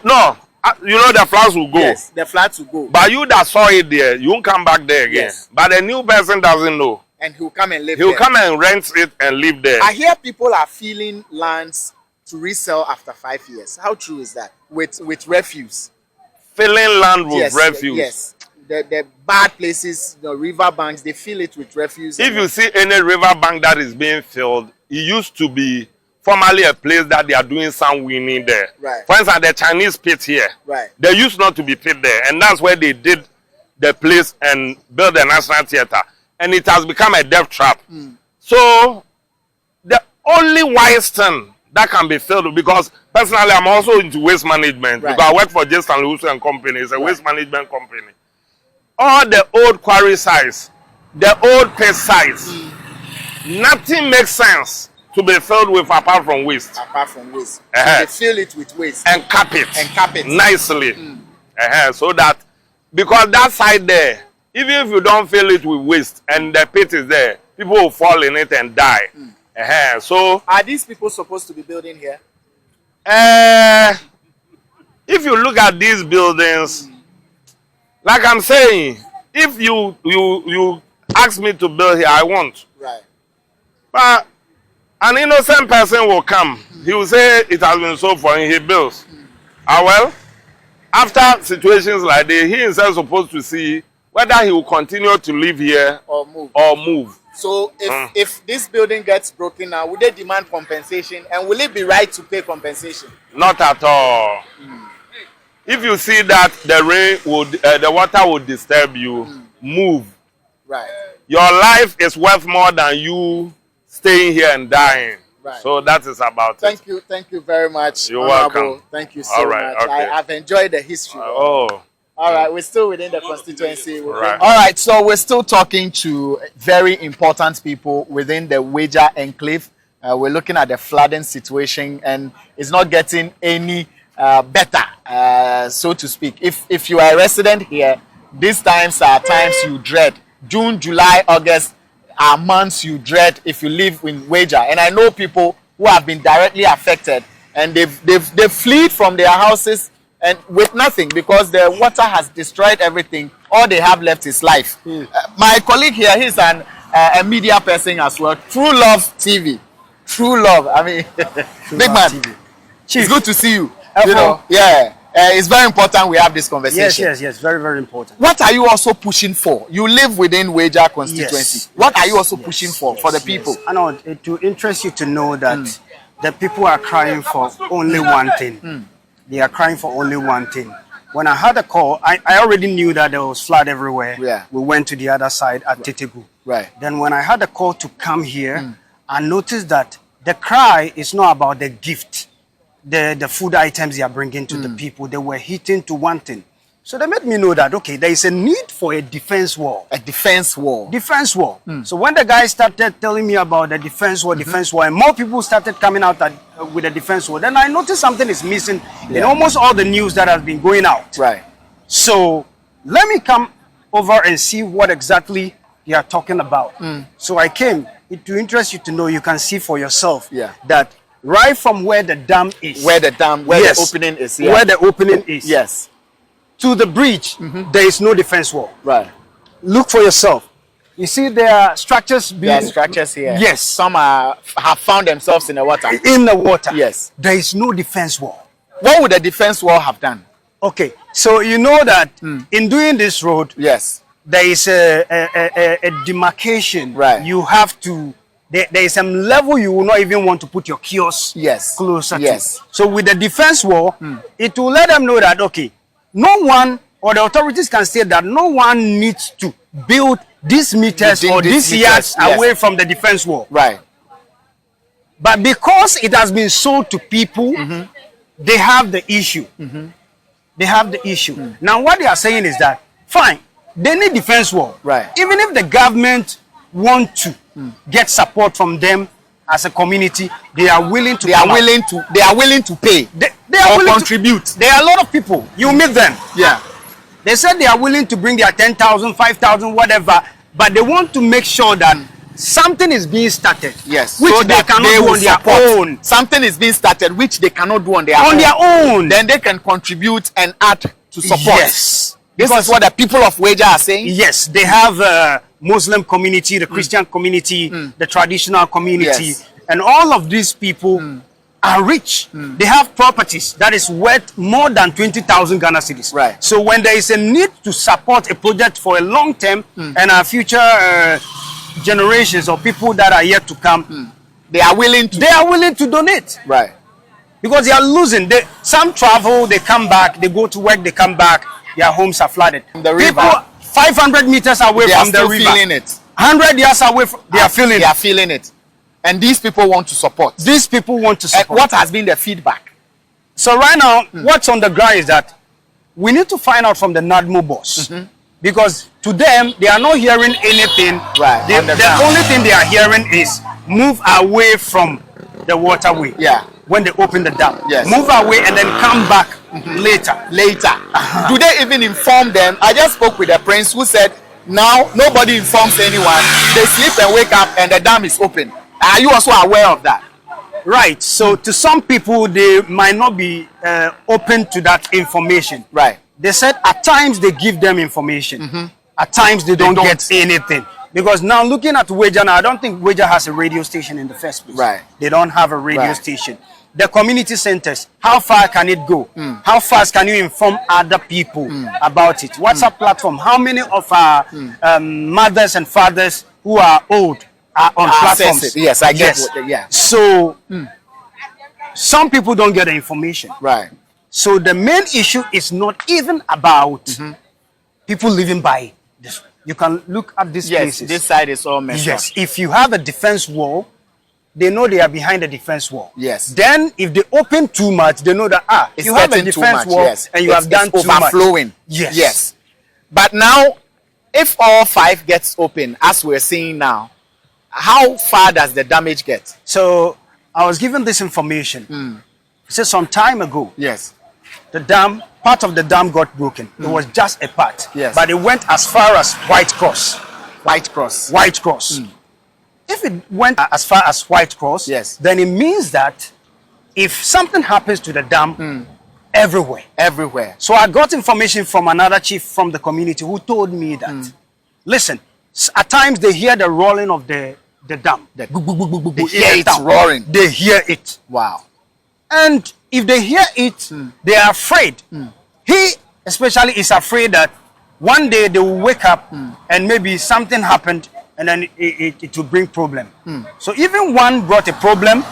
No, the floods will go. Yes, the floods will go. But you that saw it there, you won't come back there again. Yes. But the new person doesn't know. And he'll come and live He'll there. come and rent it and live there. I hear people are feeling lands to resell after 5 years. How true is that? With refuse. Filling land with refuse. Yes. The bad places, the river banks, they fill it with refuse. If you see any river bank that is being filled, it used to be formerly a place that they are doing some winning there. Right. For instance, the Chinese pit here. Right. They used not to be pit there. And that's where they did the place and built the National Theatre. And it has become a death trap. So, the only wise thing that can be filled, because personally I'm also into waste management. Right. Because I work for Jason Lewis and Company. It's a waste management company. All the old quarry sites, the old pit sites, nothing makes sense to be filled with apart from waste. Apart from waste. Uh-huh. So they fill it with waste. And cap it. And cap it. Nicely. So that, because that side there, even if you don't fill it with waste and the pit is there, people will fall in it and die. So, are these people supposed to be building here? if you look at these buildings, like I'm saying, if you ask me to build here, I won't. Right. But an innocent person will come. He will say it has been sold for him. He builds. Well, after situations like this, he himself is supposed to see whether he will continue to live here or move. So if this building gets broken now, would they demand compensation? And will it be right to pay compensation? Not at all. If you see that the rain would, the water will disturb you, move. Right. Your life is worth more than you staying here and dying. Right. So that is about it. Thank you very much. You're welcome. Thank you so much. Okay. I've enjoyed the history. All right, we're still within the constituency. Right. All right, so we're still talking to very important people within the Weija enclave. We're looking at the flooding situation, and it's not getting any better, so to speak. If you are a resident here, these times are times you dread. June, July, August are months you dread if you live in Weija. And I know people who have been directly affected, and they've fled from their houses and with nothing, because the water has destroyed everything. All they have left is life. My colleague here, he's a media person as well. True Love TV. True Love. I mean, big man. TV. It's good to see you. You know, yeah. It's very important we have this conversation. Yes. Very, very important. What are you also pushing for? You live within Weija constituency. What are you also pushing for the people? I know it will interest you to know that the people are crying for only one thing. They are crying for only one thing. When I had a call, I already knew that there was flood everywhere. Yeah. We went to the other side at Tetegu. Right. Then when I had a call to come here, I noticed that the cry is not about the gift, the food items they are bringing to the people. They were hitting to one thing. So they made me know that, okay, there is a need for a defense wall. A defense wall. Defense wall. So when the guy started telling me about the defense wall, and more people started coming out with a defense wall, then I noticed something is missing in almost all the news that has been going out. Right. So let me come over and see what exactly you are talking about. So I came. It will interest you to know, you can see for yourself that right from where the dam is. Where the opening is. Yeah. Where the opening is. Yes. To the bridge, there is no defense wall. Right. Look for yourself. You see there are structures being... There are structures here. Yes. Some have found themselves in the water. In the water. Yes. There is no defense wall. What would the defense wall have done? Okay. So you know that in doing this road, yes, there is a demarcation. Right. You have to... There is some level you will not even want to put your kiosk closer to. So with the defense wall, it will let them know that, okay, no one, or the authorities can say that no one needs to build these meters or these yards away from the defense wall. Right. But because it has been sold to people, they have the issue. They have the issue. Now what they are saying is that, fine, they need defense wall. Right. Even if the government want to get support from them as a community, they are willing to. They are willing to pay. They are willing contribute. There are a lot of people. You meet them. Yeah. They said they are willing to bring their 10,000, 5,000, whatever, but they want to make sure that something is being started. Yes. Which so they cannot do on their own. Something is being started which they cannot do on their own. Then they can contribute and add to support. Yes. This is what the people of Weija are saying. Yes, they have Muslim community, the Christian community, the traditional community, and all of these people are rich. They have properties that is worth more than 20,000 Ghana cedis. Right. So when there is a need to support a project for a long term and our future generations or people that are yet to come, they are willing to donate. Right. Because they are losing. Some travel, they come back, they go to work, they come back, their homes are flooded. The river. People 500 meters away from the river. They are feeling it. 100 yards away, they are feeling it. They are feeling it. And these people want to support. These people want to support. And what has been the feedback? So right now, what's on the ground is that we need to find out from the NADMO boss Because to them, they are not hearing anything. Right. The only thing they are hearing is move away from the waterway. Yeah. When they open the dam. Yes. Move away and then come back later. Do they even inform them? I just spoke with a prince who said now nobody informs anyone. They sleep and wake up and the dam is open. Are you also aware of that? Right. So to some people, they might not be open to that information. Right. They said at times they give them information. At times they don't get anything. Because now looking at Weija, now I don't think Weija has a radio station in the first place. Right. They don't have a radio station. The community centers, how far can it go? How fast can you inform other people about it? WhatsApp platform, how many of our mothers and fathers who are old are on platforms? Yes, I get what, yeah. So some people don't get the information. Right. So the main issue is not even about people living by this. You can look at these places. This side is all messed up. Yes, if you have a defense wall, they know they are behind the defense wall. Yes. Then if they open too much, they know that it's you have a defense wall and you have done too much. Overflowing. Yes. Yes. But now, if all 5 gets open, as we're seeing now, how far does the damage get? So I was given this information. So some time ago, yes, the dam, part of the dam got broken. It was just a part. Yes. But it went as far as White Cross. White Cross. White Cross. If it went as far as White Cross, yes, then it means that if something happens to the dam, everywhere. So I got information from another chief from the community who told me that, listen, at times they hear the rolling of the dam. They hear it roaring. They hear it. Wow. And if they hear it, they are afraid. He especially is afraid that one day they will wake up and maybe something happened and then it will bring problem. So even one brought a problem,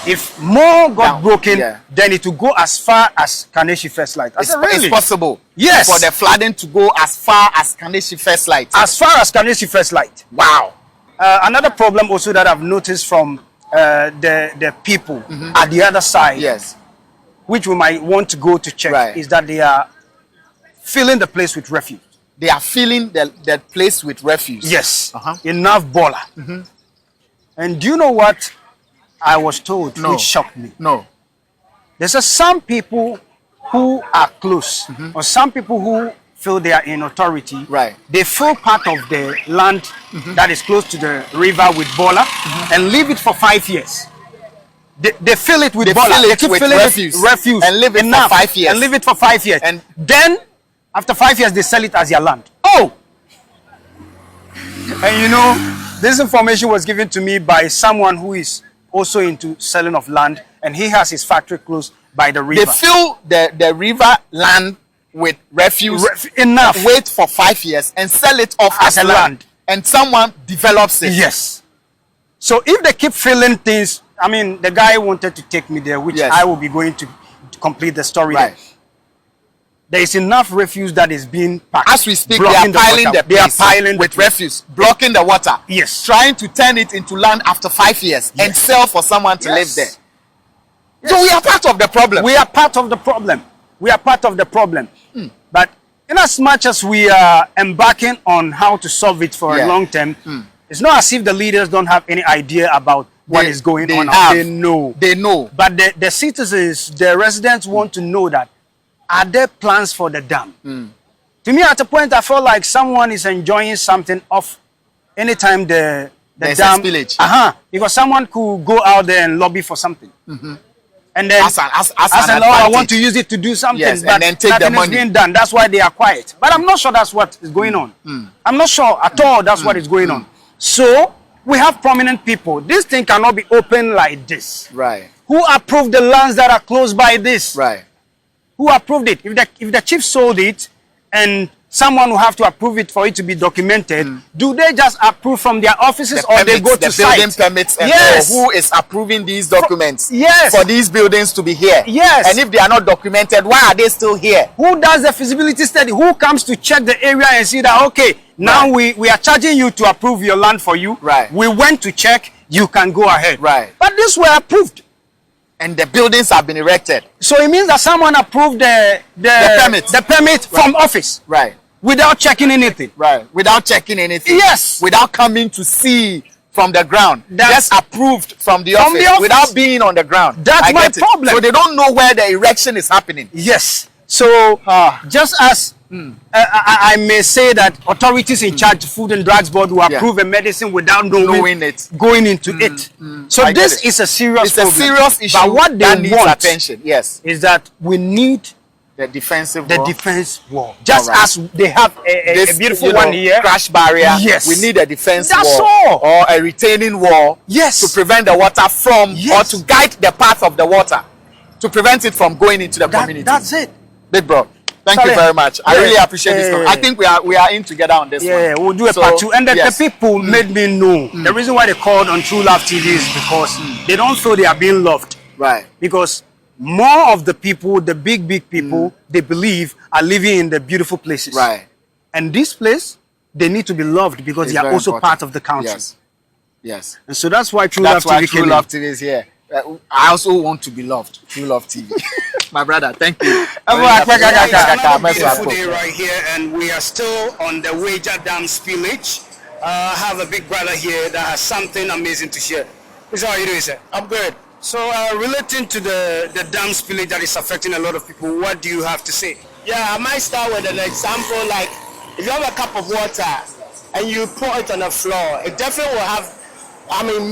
if more got broken, then it will go as far as Kaneshi First Light. It's possible. Yes. For the flooding to go as far as Kaneshi First Light. As far as Kaneshi First Light. Wow. Another problem also that I've noticed from the people at the other side, yes, which we might want to go to check, is that they are filling the place with refuse. They are filling the place with refuse. Yes. Enough bola. And do you know what I was told, which shocked me? No. There's some people who are close, or some people who feel they are in authority. Right. They fill part of the land that is close to the river with bola and leave it for 5 years. They fill it with bola. They keep filling it with refuse and leave it for 5 years. And leave it for 5 years. And then after 5 years, they sell it as their land. Oh! And you know, this information was given to me by someone who is also into selling of land, and he has his factory close by the river. They fill the river land with refuse, enough, wait for 5 years, and sell it off as a land. And someone develops it. Yes. So if they keep filling things, I mean, the guy wanted to take me there, which I will be going to complete the story. Right. There is enough refuse that is being packed. As we speak, they are piling the They are piling with refuse, blocking the water. Yes. Trying to turn it into land after 5 years and sell for someone to live there. Yes. So we are part of the problem. We are part of the problem. We are part of the problem. But in as much as we are embarking on how to solve it for a long term, it's not as if the leaders don't have any idea about what is going on. They know. They know. But the citizens, the residents want to know that, are there plans for the dam? To me, at a point, I felt like someone is enjoying something off anytime the dam. Spillage. Because someone could go out there and lobby for something. And then, as an I want to use it to do something, yes, but and then take the money. Is being done. That's why they are quiet. But I'm not sure that's what is going on. I'm not sure at all that's what is going on. So, we have prominent people. This thing cannot be open like this. Right. Who approved the lands that are close by this? Right. Who approved it? If the chief sold it and someone will have to approve it for it to be documented, do they just approve from their offices or they go to the building permits and who is approving these documents for these buildings to be here? Yes. And if they are not documented, why are they still here? Who does the feasibility study? Who comes to check the area and see that, okay, now we are charging you to approve your land for you. Right. We went to check, you can go ahead. Right. But these were approved. And the buildings have been erected. So it means that someone approved the permit from office. Right. without checking anything. Right. Without checking anything. Yes. Without coming to see from the ground. That's just approved from the from office, the office without being on the ground. That's my problem. So they don't know where the erection is happening. Yes. So just as I may say that authorities in charge of Food and Drugs Board will approve a medicine without knowing it, going into it. So this is a serious problem. It's a serious issue. But what they needs want attention. Yes, is that we need the defensive defense wall. Just as they have a beautiful one here, crash barrier. Yes, we need a defense That's wall all. or a retaining wall. Yes, to prevent the water from or to guide the path of the water, to prevent it from going into the community. That's it, big bro. Thank you very much. I really appreciate this. I think we are in together on this one. Yeah, we'll do a part 2. And the people made me know the reason why they called on True Love TV is because they don't feel they are being loved. Right. Because more of the people, the big people, they believe are living in the beautiful places. Right. And this place, they need to be loved because they are also part of the country. Yes. Yes. And so that's why True Love TV True Love TV is here. I also want to be loved. True Love TV. My brother, thank you. It's another beautiful day right here, and we are still on the Weija Dam spillage. I have a big brother here that has something amazing to share. How are you doing, sir? I'm good. So, relating to the dam spillage that is affecting a lot of people, what do you have to say? Yeah, I might start with an example. Like, if you have a cup of water and you pour it on the floor, it definitely will have,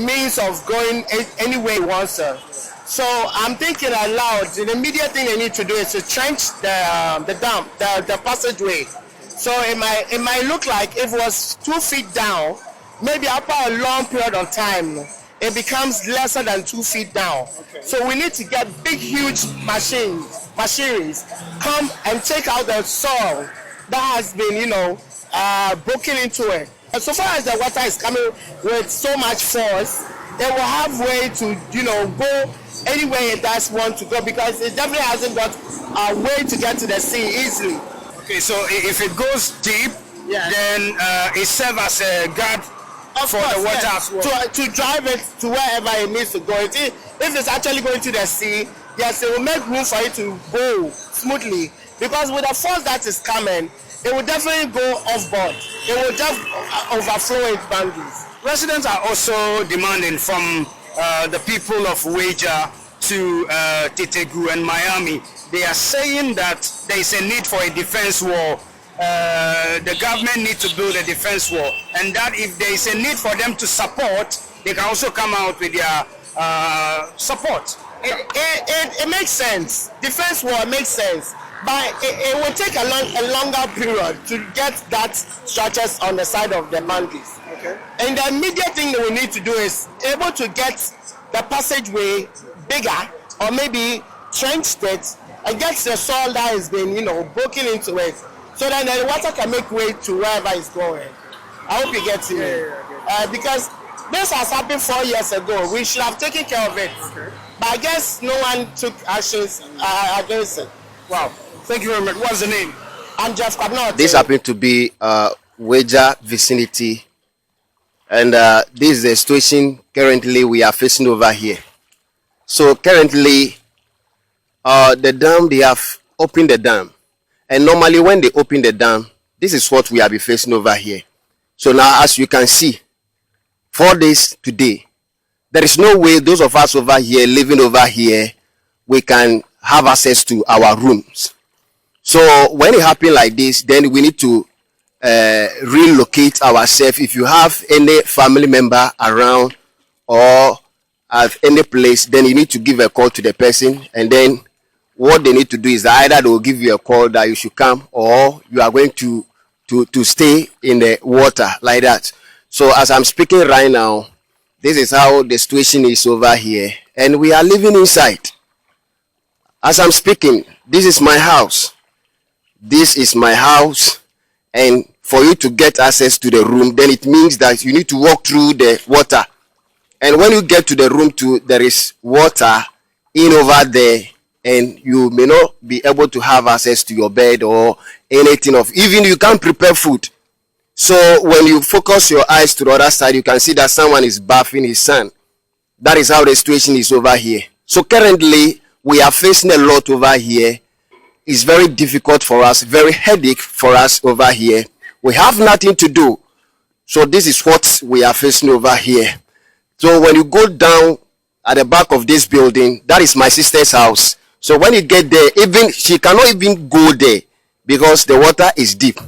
means of going any way it wants to. So I'm thinking aloud, the immediate thing they need to do is to trench the dam, the passageway. So it might look like if it was 2 feet down, maybe after a long period of time, it becomes lesser than 2 feet down. Okay. So we need to get big, huge machineries come and take out the soil that has been, broken into it. And so far as the water is coming with so much force, it will have way to, go anywhere it does want to go, because it definitely hasn't got a way to get to the sea easily. Okay, so if it goes deep, then it serves as a guard for the water as well. To drive it to wherever it needs to go. If it's actually going to the sea, yes, it will make room for it to go smoothly, because with the force that is coming, it will definitely go off board. It will just overflow its boundaries. Residents are also demanding from the people of Weija to Tetegu and Miami. They are saying that there is a need for a defense wall. The government needs to build a defense wall, and that if there is a need for them to support, they can also come out with their support. It makes sense. Defense wall makes sense. But it will take a longer period to get that structures on the side of the boundaries. Okay. And the immediate thing that we need to do is able to get the passageway bigger, or maybe trenched it and get the soil that has been, broken into it, so that the water can make way to wherever it's going. I hope you get me. Because this has happened 4 years ago. We should have taken care of it. Okay. But I guess no one took actions against it. Wow. Thank you very much. What's the name? I'm Jeff Kabnot. This happened to be Weija vicinity, and this is the situation currently we are facing over here. So currently, the dam, they have opened the dam, and normally when they open the dam, this is what we have been facing over here. So now, as you can see, 4 days today, there is no way those of us over here living over here, we can have access to our rooms. So when it happens like this, then we need to relocate ourselves. If you have any family member around or at any place, then you need to give a call to the person, and then what they need to do is that either they will give you a call that you should come, or you are going to stay in the water like that. So as I'm speaking right now, this is how the situation is over here, and we are living inside. As I'm speaking, this is my house. This is my house, and for you to get access to the room, then it means that you need to walk through the water. And when you get to the room too, there is water in over there, and you may not be able to have access to your bed or anything of, even you can't prepare food. So when you focus your eyes to the other side, you can see that someone is bathing his son. That is how the situation is over here. So currently, we are facing a lot over here. is very difficult for us, very headache for us over here. We have nothing to do. So this is what we are facing over here. So when you go down at the back of this building, that is my sister's house. So when you get there, even she cannot even go there because the water is deep.